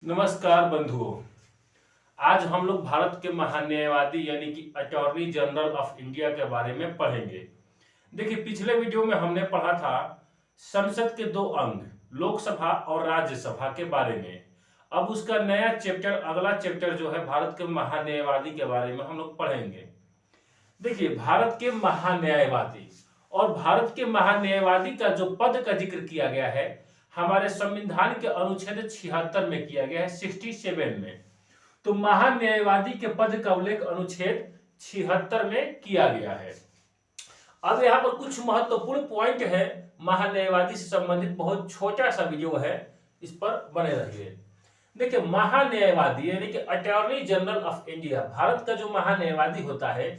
नमस्कार बंधुओं। आज हम लोग भारत के महान न्यायवादी यानी कि अटॉर्नी जनरल ऑफ इंडिया के बारे में पढ़ेंगे। देखिए, पिछले वीडियो में हमने पढ़ा था संसद के दो अंग लोकसभा और राज्यसभा के बारे में। अब उसका नया चैप्टर, अगला चैप्टर जो है भारत के महान न्यायवादी के बारे में हम लोग पढ़ेंगे। देखिए, भारत के महान न्यायवादी और भारत के महान न्यायवादी का जो पद का जिक्र किया गया है हमारे संविधान के अनुच्छेद 76 में किया गया है, 67 में। तो महान न्यायवादी के पद का उल्लेख अनुच्छेद 76 में किया गया है। अब यहाँ पर कुछ महत्वपूर्ण पॉइंट है महान न्यायवादी से संबंधित, बहुत छोटा सा वीडियो है, इस पर बने रहिए। देखिए, महान न्यायवादी यानी कि attorney general of India, Bharat का जो महान न्यायवादी होता है,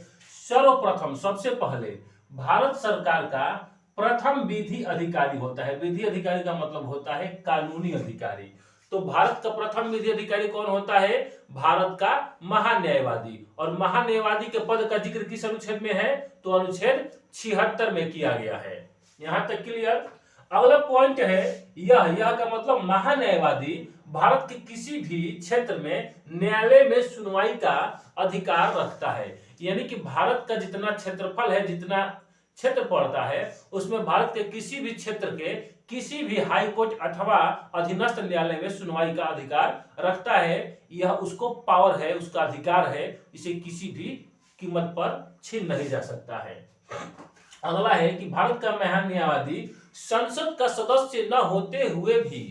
सर्वप्रथम सबसे पहले भारत सरकार का प्रथम विधि अधिकारी होता है। विधि अधिकारी का मतलब होता है कानूनी अधिकारी। तो भारत का प्रथम विधि अधिकारी कौन होता है? भारत का महान न्यायवादी। और महान न्यायवादी के पद का जिक्र किस अनुच्छेद में है? तो अनुच्छेद 76 में किया गया है। यहां तक क्लियर। अगला पॉइंट है यह का मतलब महान न्यायवादी भारत के किसी भी क्षेत्र में न्यायालय में सुनवाई का अधिकार रखता है। यानी कि भारत का जितना क्षेत्रफल है, जितना क्षेत्र पड़ता है, उसमें भारत के किसी भी क्षेत्र के किसी भी हाई कोर्ट अथवा अधीनस्थ न्यायालय में सुनवाई का अधिकार रखता है। यह उसको पावर है, उसका अधिकार है, इसे किसी भी कीमत पर छीन नहीं जा सकता है। अगला है कि भारत का महान न्यायवादी संसद का सदस्य न होते हुए भी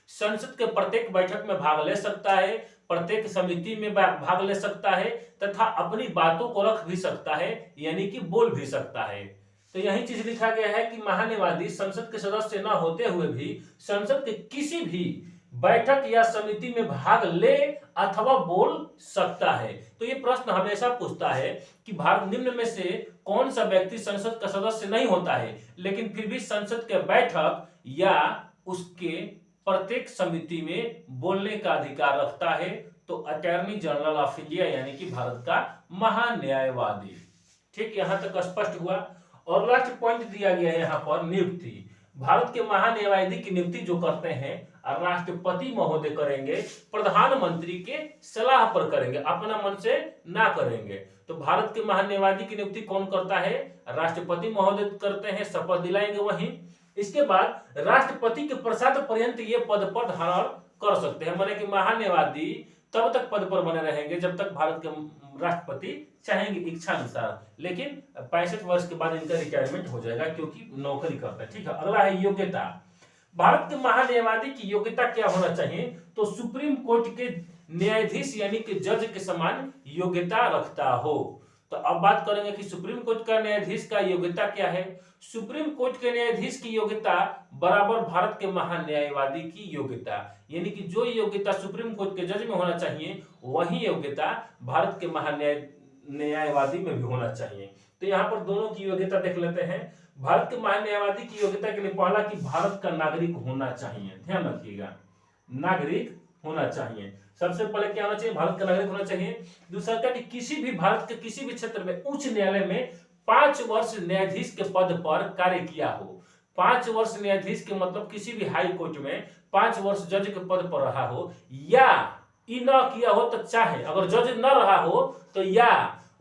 संसद के प्रत्येक बैठक में भाग ले सकता है, प्रत्येक समिति में भाग ले सकता है तथा अपनी बातों को रख भी सकता है, यानी कि बोल भी सकता है। तो यही चीज लिखा गया है कि महान न्यायवादी संसद के सदस्य न होते हुए भी संसद के किसी भी बैठक या समिति में भाग ले अथवा बोल सकता है। तो ये प्रश्न हमेशा पूछता है कि भारत निम्न में से कौन सा व्यक्ति संसद का सदस्य नहीं होता है लेकिन फिर भी संसद के बैठक या उसके प्रत्येक समिति में बोलने का अधिकार रखता है? तो अटॉर्नी जनरल ऑफ इंडिया यानी कि भारत का महान न्यायवादी। ठीक, यहां तक स्पष्ट हुआ। और लास्ट पॉइंट दिया गया है यहाँ पर नियुक्ति। भारत के महान न्यायवादी की नियुक्ति जो करते हैं राष्ट्रपति महोदय करेंगे, प्रधानमंत्री के सलाह पर करेंगे, अपना मन से ना करेंगे। तो भारत के महान न्यायवादी की नियुक्ति कौन करता है? राष्ट्रपति महोदय करते हैं, शपथ दिलाएंगे वहीं। इसके बाद राष्ट्रपति के प्रसाद पर्यंत ये पद पर धारण कर सकते हैं। माने कि महान न्यायवादी तब तक पद पर बने रहेंगे जब तक भारत के राष्ट्रपति चाहेंगे, इच्छा अनुसार। लेकिन 65 वर्ष के बाद इनका रिटायरमेंट हो जाएगा क्योंकि नौकरी करता है। ठीक है। अगला है योग्यता। भारत के महान न्यायवादी की योग्यता क्या होना चाहिए? तो सुप्रीम कोर्ट के न्यायाधीश यानी कि जज के समान योग्यता रखता हो। तो अब बात करेंगे कि सुप्रीम कोर्ट का न्यायाधीश का योग्यता क्या है। सुप्रीम कोर्ट के न्यायाधीश की योग्यता बराबर भारत के महान न्यायवादी की योग्यता, यानी कि जो योग्यता सुप्रीम कोर्ट के जज में होना चाहिए वही योग्यता भारत के महान न्यायवादी में भी होना चाहिए। तो यहाँ पर दोनों की योग्यता देख लेते हैं। भारत के महान न्यायवादी की योग्यता के लिए पहला कि भारत का नागरिक होना चाहिए, ध्यान रखिएगा, नागरिक होना चाहिए। सबसे पहले क्या होना चाहिए? भारत का नागरिक होना चाहिए। दूसरा क्या कि किसी भी भारत के किसी भी क्षेत्र में उच्च न्यायालय में 5 वर्ष न्यायाधीश के पद पर कार्य किया हो। 5 वर्ष न्यायाधीश के मतलब किसी भी हाई कोर्ट में 5 वर्ष जज के पद पर रहा हो, या ई न किया हो तो चाहे अगर जज न रहा हो तो या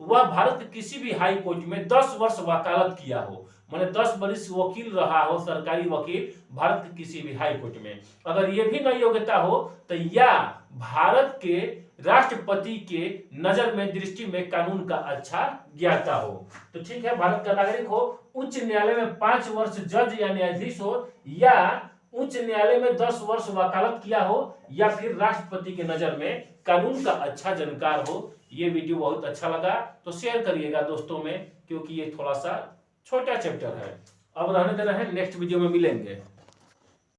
वह भारत के किसी भी हाई कोर्ट में 10 वर्ष वकालत किया हो, माने 10 वर्ष वकील रहा हो, सरकारी वकील भारत के किसी भी हाई कोर्ट में। अगर ये भी न योग्यता हो तो या भारत के राष्ट्रपति के नजर में, दृष्टि में कानून का अच्छा ज्ञाता हो। तो ठीक है, भारत का नागरिक हो, उच्च न्यायालय में 5 वर्ष जज या न्यायाधीश हो, या उच्च न्यायालय में 10 वर्ष वकालत किया हो, या फिर राष्ट्रपति के नजर में कानून का अच्छा जानकार हो। ये वीडियो बहुत अच्छा लगा तो शेयर करिएगा दोस्तों में, क्योंकि ये थोड़ा सा छोटा चैप्टर है। अब रहने देना है, नेक्स्ट वीडियो में मिलेंगे।